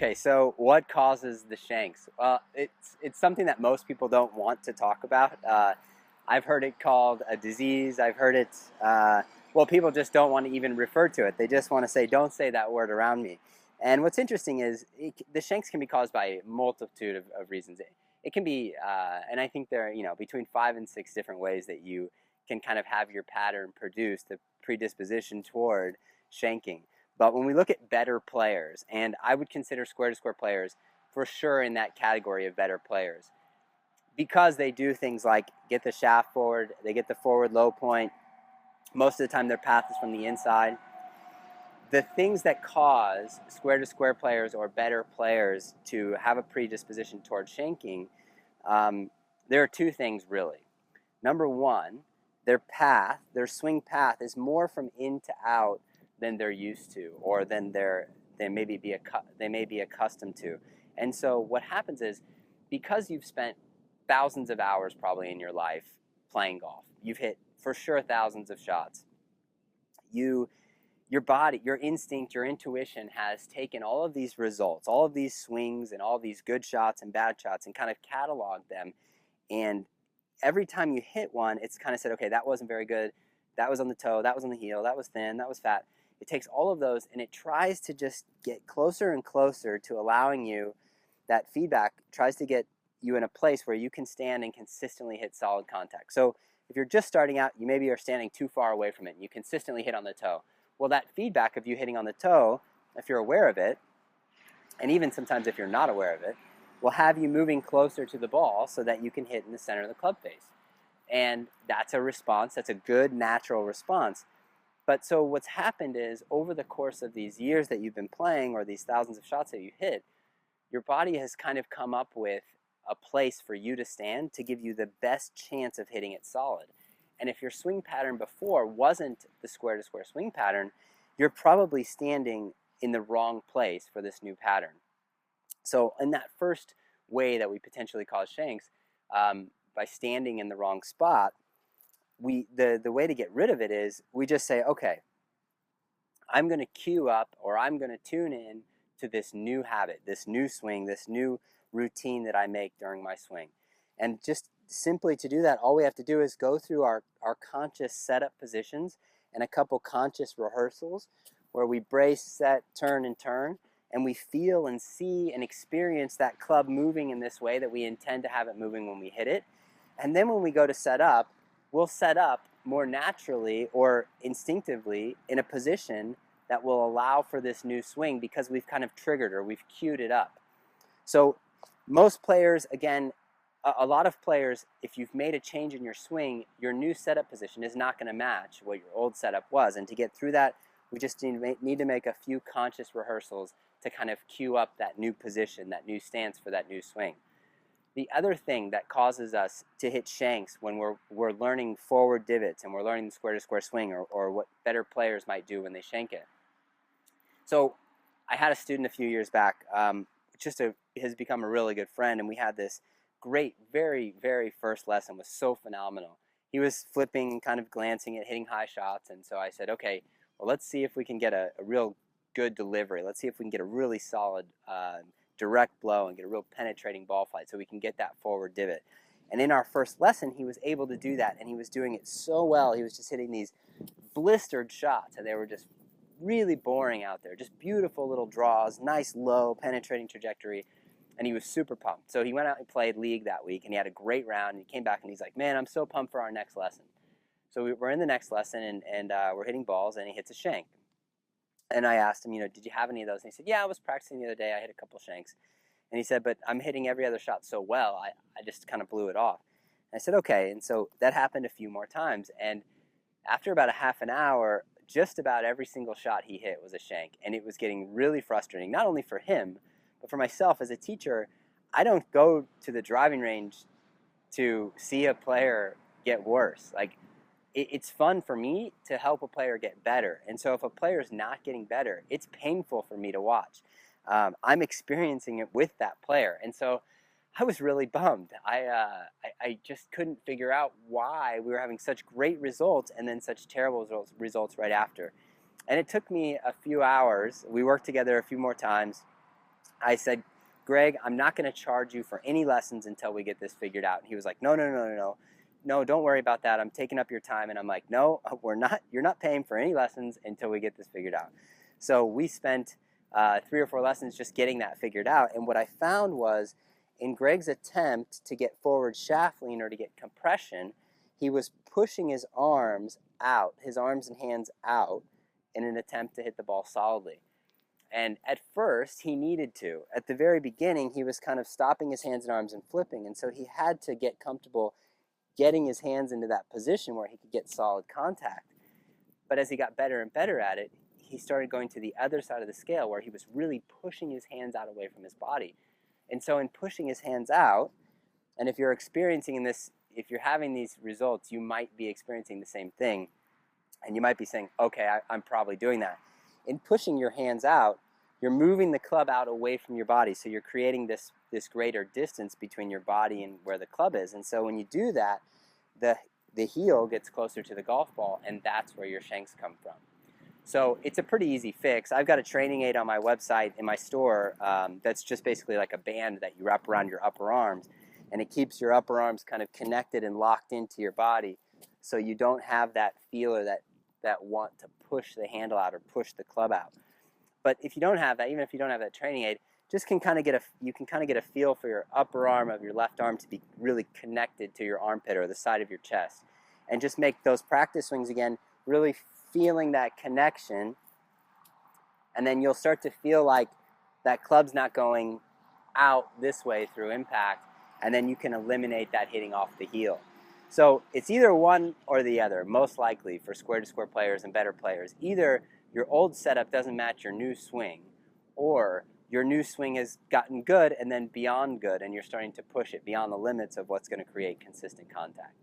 Okay, so what causes the Shanks? Well, it's something that most people don't want to talk about. I've heard it called a disease. I've heard it. Well, people just don't want to even refer to it. They just want to say, "Don't say that word around me." And what's interesting is the Shanks can be caused by a multitude of reasons. It can be, and I think there are between 5 and 6 different ways that you can kind of have your pattern produce the predisposition toward shanking. But when we look at better players, and I would consider square to square players for sure in that category of better players, because they do things like get the shaft forward, they get the forward low point. Most of the time their path is from the inside. The things that cause square to square players or better players to have a predisposition towards shanking, there are two things really. Number one, their path, their swing path is more from in to out than they're used to, or than they may be accustomed to. And so what happens is, because you've spent thousands of hours probably in your life playing golf, you've hit for sure thousands of shots. Your body, your instinct, your intuition has taken all of these results, all of these swings and all these good shots and bad shots, and kind of cataloged them. And every time you hit one, it's kind of said, okay, that wasn't very good. That was on the toe, that was on the heel, that was thin, that was fat. It takes all of those and it tries to just get closer and closer to allowing you that feedback, tries to get you in a place where you can stand and consistently hit solid contact. So if you're just starting out, you maybe are standing too far away from it and you consistently hit on the toe. Well, that feedback of you hitting on the toe, if you're aware of it, and even sometimes if you're not aware of it, will have you moving closer to the ball so that you can hit in the center of the club face. And that's a response, that's a good natural response. But so what's happened is, over the course of these years that you've been playing, or these thousands of shots that you hit, your body has kind of come up with a place for you to stand to give you the best chance of hitting it solid. And if your swing pattern before wasn't the square to square swing pattern, you're probably standing in the wrong place for this new pattern. So in that first way that we potentially cause shanks, by standing in the wrong spot, the way to get rid of it is we just say, okay, I'm going to cue up, or I'm going to tune in to this new habit, this new swing, this new routine that I make during my swing. And just simply to do that, all we have to do is go through our conscious setup positions and a couple conscious rehearsals where we brace, set, turn, and turn, and we feel and see and experience that club moving in this way that we intend to have it moving when we hit it. And then when we go to set up, we'll set up more naturally or instinctively in a position that will allow for this new swing, because we've kind of triggered, or we've cued it up. So most players, again, a lot of players, if you've made a change in your swing, your new setup position is not going to match what your old setup was. And to get through that, we just need to make a few conscious rehearsals to kind of cue up that new position, that new stance for that new swing. The other thing that causes us to hit shanks when we're learning forward divots and we're learning the square to square swing, or what better players might do when they shank it. So I had a student a few years back, has become a really good friend, and we had this great, very, very first lesson. Was so phenomenal. He was flipping, kind of glancing at hitting high shots, and so I said, okay, well, let's see if we can get a real good delivery. Let's see if we can get a really solid direct blow and get a real penetrating ball flight so we can get that forward divot. And in our first lesson, he was able to do that, and he was doing it so well. He was just hitting these blistered shots, and they were just really boring out there. Just beautiful little draws, nice low penetrating trajectory, and he was super pumped. So he went out and played league that week, and he had a great round, and he came back and he's like, man, I'm so pumped for our next lesson. So we're in the next lesson, and we're hitting balls, and he hits a shank. And I asked him, did you have any of those? And he said, yeah, I was practicing the other day. I hit a couple shanks. And he said, but I'm hitting every other shot so well, I just kind of blew it off. And I said, okay. And so that happened a few more times. And after about a half an hour, just about every single shot he hit was a shank. And it was getting really frustrating, not only for him, but for myself as a teacher. I don't go to the driving range to see a player get worse. Like, it's fun for me to help a player get better. And so if a player is not getting better, it's painful for me to watch. I'm experiencing it with that player. And so I was really bummed. I just couldn't figure out why we were having such great results and then such terrible results right after. And it took me a few hours. We worked together a few more times. I said, Greg, I'm not going to charge you for any lessons until we get this figured out. And he was like, no, no, no, no, no. No, don't worry about that. I'm taking up your time. And I'm like, no, we're not. You're not paying for any lessons until we get this figured out. So we spent 3 or 4 lessons just getting that figured out. And what I found was, in Greg's attempt to get forward shaft lean or to get compression, he was pushing his arms out, his arms and hands out, in an attempt to hit the ball solidly. And at first, he needed to. At the very beginning, he was kind of stopping his hands and arms and flipping. And so he had to get comfortable getting his hands into that position where he could get solid contact. But as he got better and better at it, he started going to the other side of the scale where he was really pushing his hands out away from his body. And so in pushing his hands out, and if you're experiencing this, if you're having these results, you might be experiencing the same thing. And you might be saying, okay, I'm probably doing that. In pushing your hands out, you're moving the club out away from your body. So you're creating this greater distance between your body and where the club is. And so when you do that, the heel gets closer to the golf ball, and that's where your shanks come from. So it's a pretty easy fix. I've got a training aid on my website in my store that's just basically like a band that you wrap around your upper arms, and it keeps your upper arms kind of connected and locked into your body, so you don't have that feel or that want to push the handle out or push the club out. But if you don't have that, even if you don't have that training aid, just you can kind of get a feel for your upper arm of your left arm to be really connected to your armpit or the side of your chest, and just make those practice swings again, really feeling that connection, and then you'll start to feel like that club's not going out this way through impact, and then you can eliminate that hitting off the heel. So it's either one or the other, most likely for square-to-square players and better players. Either your old setup doesn't match your new swing, or your new swing has gotten good and then beyond good, and you're starting to push it beyond the limits of what's going to create consistent contact.